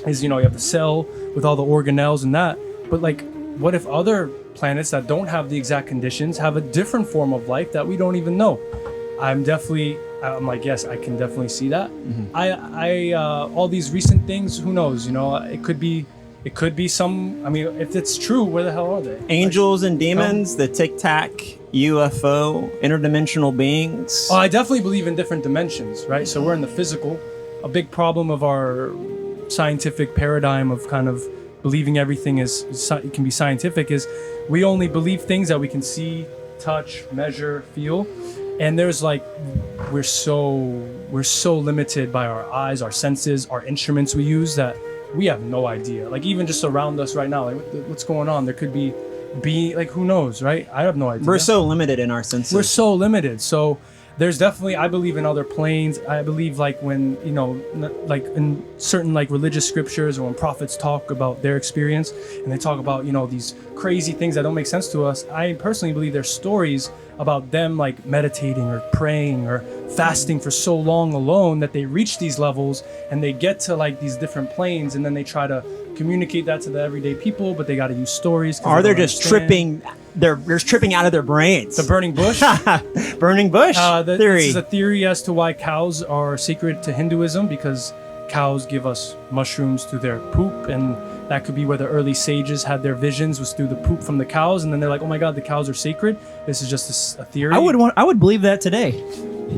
is, you have the cell with all the organelles and that. But what if other planets that don't have the exact conditions have a different form of life that we don't even know? I'm like, yes, I can definitely see that. Mm-hmm. All these recent things, who knows? It could be some. I mean, if it's true, where the hell are they?
Angels and demons, the Tic Tac, UFO, interdimensional beings.
Oh, I definitely believe in different dimensions, right? So we're in the physical. A big problem of our scientific paradigm of kind of believing everything can be scientific is we only believe things that we can see, touch, measure, feel. And there's we're so limited by our eyes, our senses, our instruments we use that we have no idea. Even just around us right now, what's going on? There could be who knows, right? I have no idea.
We're so limited in our senses.
We're so limited. So there's definitely, I believe in other planes. I believe when, in certain religious scriptures or when prophets talk about their experience and they talk about, these crazy things that don't make sense to us. I personally believe there's stories about them meditating or praying or fasting for so long alone that they reach these levels and they get to these different planes, and then they try to communicate that to the everyday people, but they got to use stories.
Or they're just tripping. They're tripping out of their brains.
The burning bush?
Burning bush theory.
This is a theory as to why cows are sacred to Hinduism, because cows give us mushrooms through their poop, and that could be where the early sages had their visions, was through the poop from the cows, and then they're like, oh my god, the cows are sacred. This is just a theory.
I would believe that today.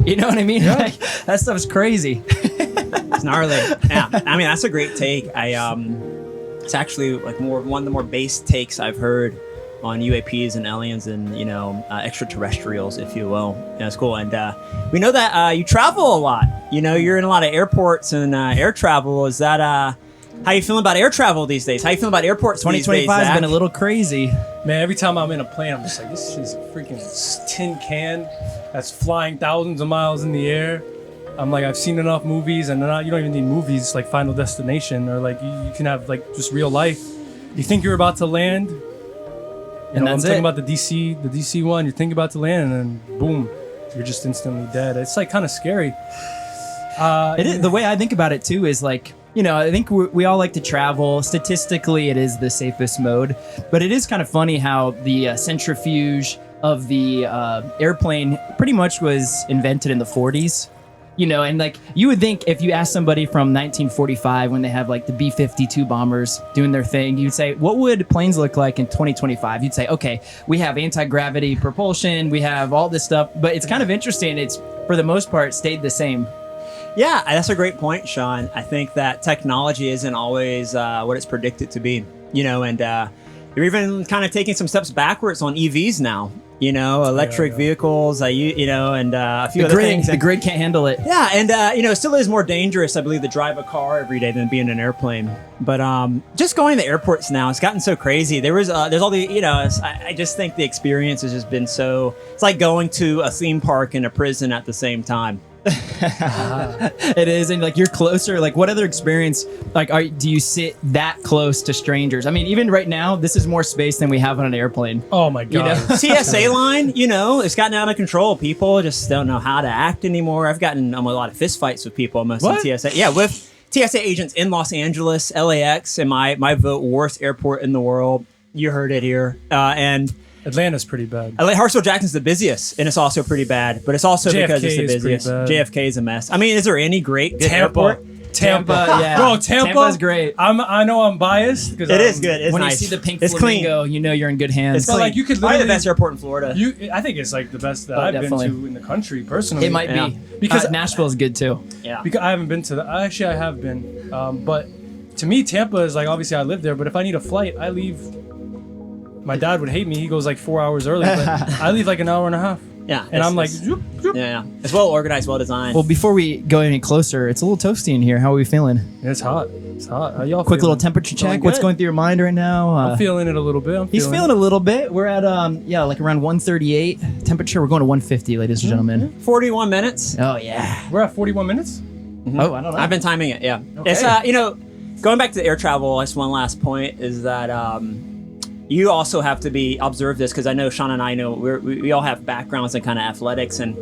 You know what I mean?
Yeah.
That stuff's crazy.
It's gnarly. Yeah, I mean, that's a great take. It's actually one of the more base takes I've heard on UAPs and aliens and extraterrestrials, if you will. It's cool. And we know that you travel a lot. You're in a lot of airports and air travel. Is that how you feeling about air travel these days? How you feeling about airports?
2025 has been a little crazy.
Man, every time I'm in a plane, I'm just like, this is a freaking tin can that's flying thousands of miles in the air. I'm like, I've seen enough movies, and you don't even need movies like Final Destination, or you can have just real life. You think you're about to land,
and
I'm thinking about the DC one. You're thinking about to land, and then boom, you're just instantly dead. It's kind of scary.
It is, the way I think about it too is I think we all like to travel. Statistically, it is the safest mode, but it is kind of funny how the centrifuge of the airplane pretty much was invented in the 40s. And you would think if you ask somebody from 1945 when they have the B-52 bombers doing their thing, you'd say, what would planes look like in 2025? You'd say, okay, we have anti-gravity propulsion, we have all this stuff, but it's kind of interesting. It's, for the most part, stayed the same.
Yeah, that's a great point, Sean. I think that technology isn't always what it's predicted to be, and you're even kind of taking some steps backwards on EVs now. Electric vehicles, and a few other things.
The grid can't handle it.
Yeah, and it still is more dangerous, I believe, to drive a car every day than being in an airplane. But just going to airports now, it's gotten so crazy. There's all the, I just think the experience has just been so. It's like going to a theme park and a prison at the same time.
It is, and you're closer. What other experience do you sit that close to strangers? I mean, even right now, this is more space than we have on an airplane.
Oh my god.
TSA line, it's gotten out of control. People just don't know how to act anymore. I've gotten a lot of fist fights with people almost in TSA. Yeah, with TSA agents in Los Angeles, LAX, and my vote worst airport in the world. You heard it here. And
Atlanta's pretty bad.
Hartsville-Jackson's the busiest, and it's also pretty bad. But it's also because it's the
JFK is pretty
busiest.
bad.
JFK is a mess. I mean, is there any great good
Tampa.
airport?
Tampa,
yeah.
Bro, Tampa
Tampa's great.
I know I'm biased because
It is good. It's
When
nice.
you see the pink
it's
flamingo,
clean.
you know you're in good hands.
It's
But,
clean.
like, you could
Probably the
literally-
best airport in Florida.
I think it's like the best that
Oh,
I've
definitely.
been to in the country personally.
It might
Yeah.
be
Because-
Nashville's good too.
Yeah.
Because I haven't been to that. Actually, I have been. But to me, Tampa is like, obviously I live there, but if I need a flight, I leave. My dad would hate me. He goes like 4 hours early, but I leave like an hour and a half.
Yeah.
And I'm like,
it's-
zoop, zoop.
yeah. It's well organized, well designed.
Well, before we go any closer, it's a little toasty in here. How are we feeling?
It's hot. It's hot. How y'all
Quick little
feeling?
temperature check.
Feeling
What's
good.
going through your mind right now?
I'm feeling it a little bit.
He's feeling a little bit. We're at like around 138 temperature. We're going to 150, ladies and gentlemen.
41 minutes.
Oh yeah.
We're at 41 minutes.
Oh, I don't know.
I've been timing it. Yeah.
Okay.
It's going back to the air travel. Just one last point is that you also have to observe this because I know Sean and I know we all have backgrounds in kind of athletics, and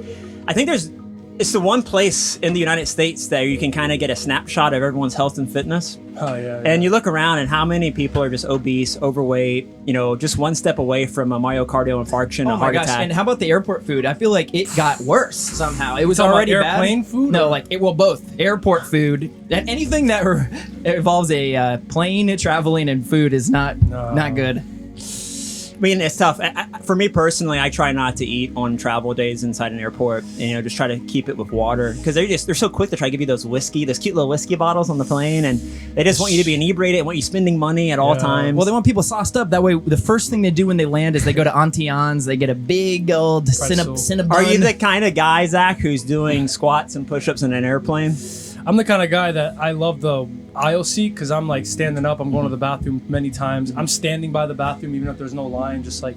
I think it's the one place in the United States that you can kind of get a snapshot of everyone's health and fitness.
Oh yeah.
And you look around and how many people are just obese, overweight, just one step away from a myocardial infarction,
Oh
a
my
heart
gosh!
attack.
And how about the airport food? I feel like it got worse somehow. It was
talking about
already bad.
airplane food,
No,
or-
both airport food. Anything that involves a plane traveling and food is not good.
I mean, it's tough. For me personally, I try not to eat on travel days inside an airport. And, just try to keep it with water because they're so quick to try to give you those cute little whiskey bottles on the plane, and they just want you to be inebriated and want you spending money at all
Yeah.
times.
Well, they want people sauced up. That way, the first thing they do when they land is they go to Auntie Anne's. They get a big old
Pretzel.
Cinnabon.
Are you the kind of guy, Zach, who's doing squats and push-ups in an airplane?
I'm the kind of guy that I love the aisle seat because I'm like standing up. I'm going to the bathroom many times. I'm standing by the bathroom even if there's no line, just like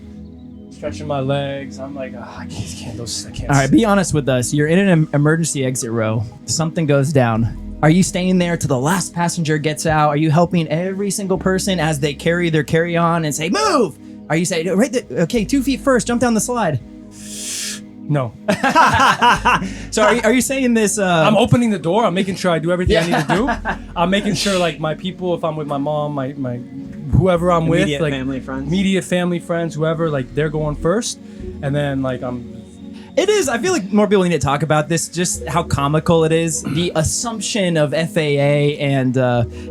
stretching my legs. I'm like, I can't.
All right, be honest with us. You're in an emergency exit row. Something goes down. Are you staying there till the last passenger gets out? Are you helping every single person as they carry their carry-on and say, move? Are you saying, right there, okay, 2 feet first, jump down the slide?
No.
So are you saying this?
I'm opening the door. I'm making sure I do everything I need to do. I'm making sure like my people, if I'm with my mom, my whoever I'm
Immediate
with, like
family, friends.
immediate family, friends, whoever, like they're going first, and then like
It is. I feel like more people need to talk about this, just how comical it is. The assumption of FAA and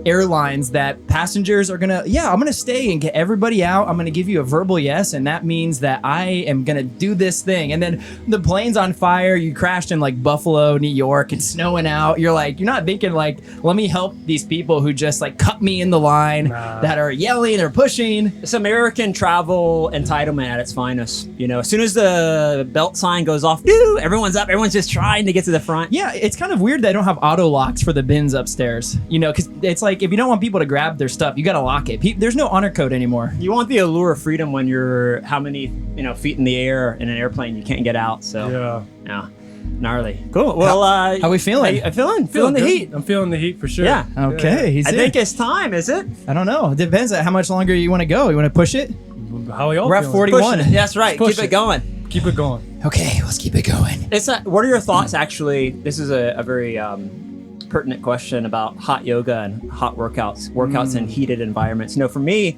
airlines that passengers are I'm going to stay and get everybody out. I'm going to give you a verbal yes, and that means that I am going to do this thing. And then the plane's on fire. You crashed in like Buffalo, New York. It's snowing out. You're not thinking like, let me help these people who just like cut me in the line that are yelling or pushing.
It's American travel entitlement at its finest. As soon as the belt sign goes off, everyone's up. Everyone's just trying to get to the front.
Yeah, it's kind of weird they don't have auto locks for the bins upstairs. Because it's like if you don't want people to grab their stuff, you got to lock it. There's no honor code anymore.
You want the allure of freedom when you're how many feet in the air in an airplane you can't get out. So yeah, gnarly. Cool. Well,
How we feeling?
I'm feeling the
good.
heat.
I'm feeling the heat for sure.
Yeah.
Okay, he's
I
in.
think it's time. Is it?
I don't know. It depends on how much longer you want to go. You want to push it?
How are y'all
We're at
feeling?
41.
Pushing it. That's right.
Push
Keep it
it.
going.
Keep it going.
Okay, let's keep it going.
What are your thoughts? Actually, this is a very pertinent question about hot yoga and hot workouts in heated environments. For me,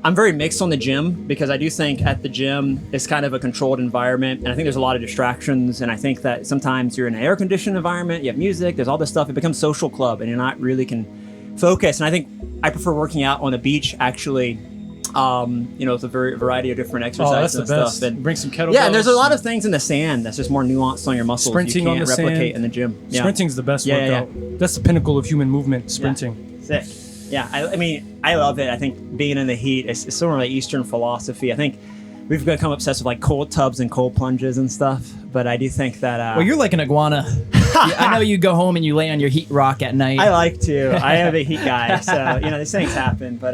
I'm very mixed on the gym because I do think at the gym it's kind of a controlled environment, and I think there's a lot of distractions, and I think that sometimes you're in an air-conditioned environment, you have music, there's all this stuff, it becomes social club, and you're not really can focus. And I think I prefer working out on the beach actually. It's a variety of different exercises
that's the
and
best.
stuff. And
Bring some kettlebells.
yeah, and there's a lot of things in the sand that's just more nuanced on your muscles.
Sprinting
you
on
can't
the
replicate
sand.
in the gym. Yeah.
Sprinting's the best
Yeah,
workout. That's the pinnacle of human movement. Sprinting.
Sick. Yeah, I mean, I love it. I think being in the heat, it's sort of like Eastern philosophy. I think we've become obsessed with like cold tubs and cold plunges and stuff. But I do think that.
Well, you're like an iguana. I know you go home and you lay on your heat rock at night.
I like to. I am a heat guy, so these things happen. But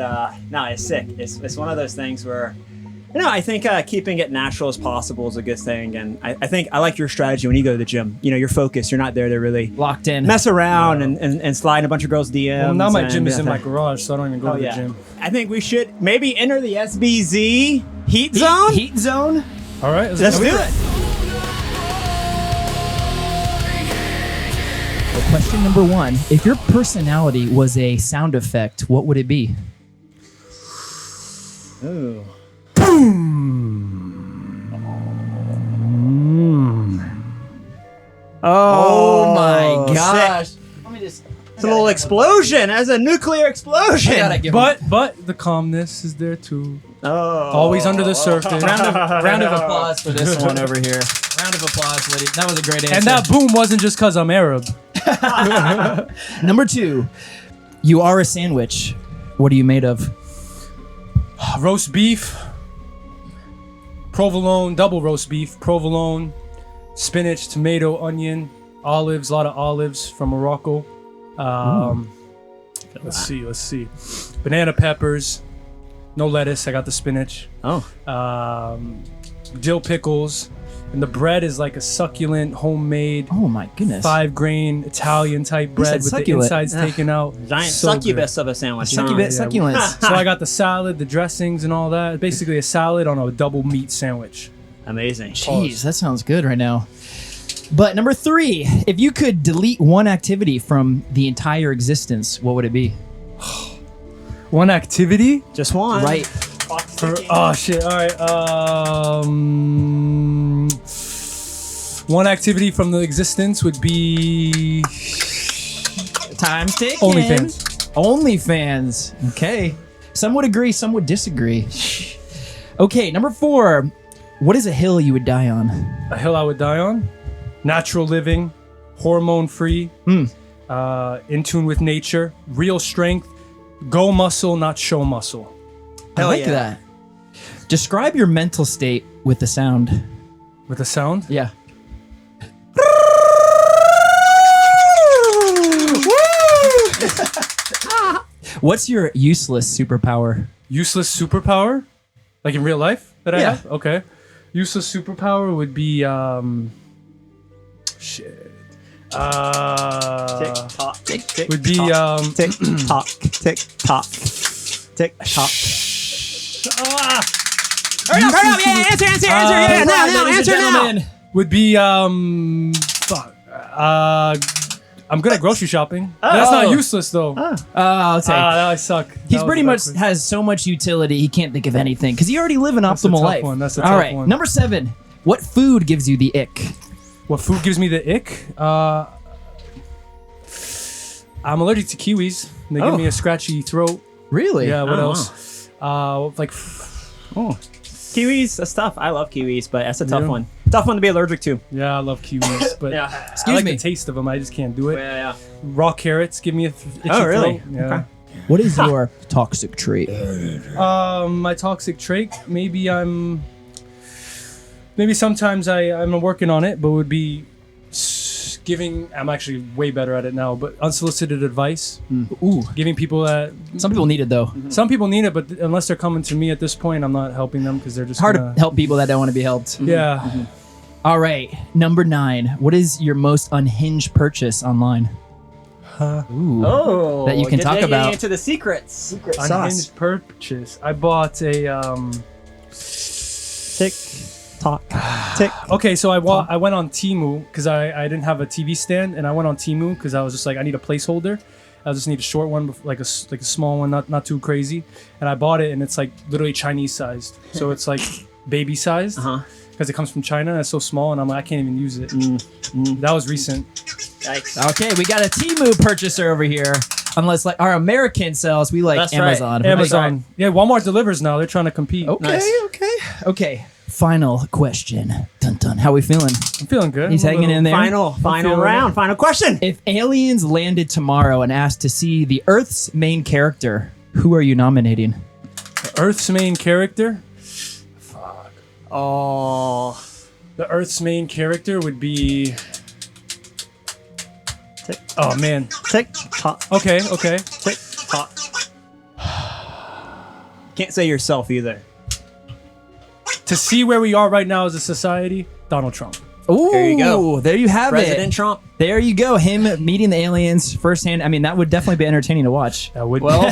no, it's sick. It's one of those things where. I think keeping it natural as possible is a good thing, and I think I like your strategy when you go to the gym. You're focused. You're not there to really
locked in,
mess around and slide in a bunch us DMs.
Well, now my gym is in my garage, so I don't even go to the gym.
I think we should maybe enter the SBZ heat zone.
Heat zone.
All right,
Let's do it.
Well, question number 1: if your personality was a sound effect, what would it be?
Ooh.
Boom.
Oh my
sick.
gosh. Let me just.
It's a little explosion. As a nuclear explosion.
I gotta give
But the calmness is there too.
Oh.
Always under the surface.
round of applause for this one over here. Round of applause, lady. That was a great answer.
And that boom wasn't just because I'm Arab.
Number 2. You are a sandwich. What are you made of?
Roast beef, provolone, double roast beef, provolone, spinach, tomato, onion, olives, a lot of olives from Morocco. Let's see. Banana peppers, no lettuce. I got the spinach.
Oh.
Dill pickles. And the bread is like a succulent, homemade,
Oh my goodness.
5-grain Italian type bread with
succulent.
the insides taken out.
Giant
So
succubus of a sandwich.
Succubus,
Yeah.
succulents.
So I got the salad, the dressings, and all that. Basically a salad on a double meat sandwich.
Amazing.
Jeez, that sounds good right now. But number 3, if you could delete one activity from the entire existence, what would it be?
One activity?
Just one.
Right.
Oh shit! All right. One activity from the existence would be
Time's ticking.
OnlyFans.
OnlyFans. Okay. Some would agree, some would disagree. Okay, number 4. What is a hill you would die on?
A hill I would die on. Natural living, hormone free, in tune with nature, real strength, go muscle, not show muscle.
I like
yeah.
that. Describe your mental state with the sound.
With a sound?
Yeah. What's your useless superpower?
Useless superpower? Like in real life that I
Yeah.
have? Okay. Useless superpower would be shit.
Tick tock. Tick tick.
Would be
tick tock. Tick tock. Tick tock.
Hurry up! Yeah, answer! Yeah, now, answer now!
would be fuck. I'm good at grocery shopping. That's not useless though.
Oh, I'll take.
I suck.
He's pretty much has so much utility he can't think of anything because he already live an
That's a
optimal
tough
life.
one, that's a
All
tough
right,
one.
number 7. What food gives you the ick?
What food gives me the ick? I'm allergic to kiwis. They give me a scratchy throat.
Really?
Yeah. What
Oh,
else? Like
Oh. Kiwis, that's tough. I love kiwis, but that's a tough
Yeah.
one. Tough one to be allergic to.
yeah, I love kiwis, but
Yeah.
I
Excuse
like
me.
the taste of them. I just can't do it.
Yeah.
Raw carrots give me a itchy
Oh, really?
throat. Yeah.
Okay.
What is your toxic trait?
My toxic trait, maybe sometimes I'm working on it, but would be giving. I'm actually way better at it now, but unsolicited advice,
Ooh.
giving people that.
Some people need it though.
Some people need it, but unless they're coming to me at this point, I'm not helping them because they're just
Hard
gonna,
to help people that don't want to be helped.
Yeah.
All right, number 9. What is your most unhinged purchase online? Ooh.
Oh.
That you can
get
talk
digging
about.
into the secrets. Secret
Unhinged purchase. I bought a.
Tick tock. Tick.
Okay, so I went on Temu because I didn't have a TV stand, and I went on Temu because I was just like, I need a placeholder. I just need a short one, like a small one, not too crazy. And I bought it, and it's like literally Chinese sized, so it's like baby sized because it comes from China. And it's so small, and I'm like, I can't even use it. That was recent.
Yikes.
Okay, we got a Temu purchaser over here. Unless like our American sells, we like
That's right.
Amazon.
Amazon. Yeah, Walmart delivers now. They're trying to compete.
Okay,
Nice.
okay. Final question. Dun dun. How we feeling?
I'm feeling good.
He's
I'm a
hanging in there.
Final
feeling
round. Final question.
If aliens landed tomorrow and asked to see the Earth's main character, who are you nominating?
Earth's main character.
Oh.
The Earth's main character would be. Oh man.
Tick tock.
Okay.
Tick tock. Can't say yourself either.
To see where we are right now as a society, Donald Trump.
Ooh,
There you go.
There you have
President
it.
Trump.
There you go. Him meeting the aliens firsthand. I mean, that would definitely be entertaining to watch.
That would.
Well,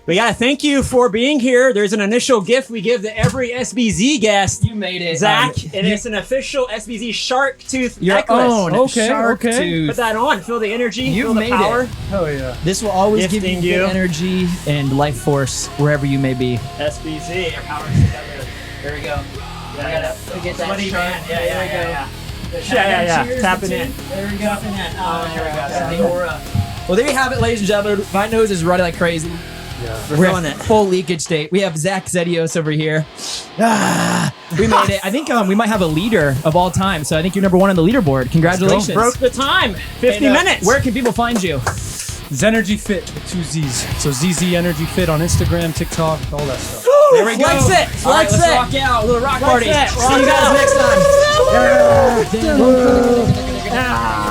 we gotta thank you for being here. There's an initial gift we give to every SBZ guest.
You made it,
Zach, and it's an official SBZ shark tooth
Your
necklace.
own
Okay,
shark
okay.
tooth.
Put that on. Feel the energy.
You
feel the
made
power.
it.
Hell yeah.
This will always give you
Gifting
good
you.
energy and life force wherever you may be.
SBZ. Our powers together.
There we go.
Yeah,
get that
Sweaty
shark.
man. Yeah. Yeah.
Cheers,
Tapping
the
in.
two. There we go. Oh, there we go. Well, there you have it, ladies and gentlemen. My nose is running like crazy.
We're
We're
feeling
at
it.
full leakage state. We have Zach Zenios over here. We made it. I think we might have a leader of all time. So I think you're number one on the leaderboard. Congratulations.
Broke the time. 50
And,
minutes.
Where can people find you?
Zenergy Fit with 2 Z's. So ZZ Energy Fit on Instagram, TikTok, all that stuff.
There we go.
Flex it.
All right,
Flex
let's
it.
rock out. A little rock
Flex
party.
it.
See you
Rock
guys
out.
next time.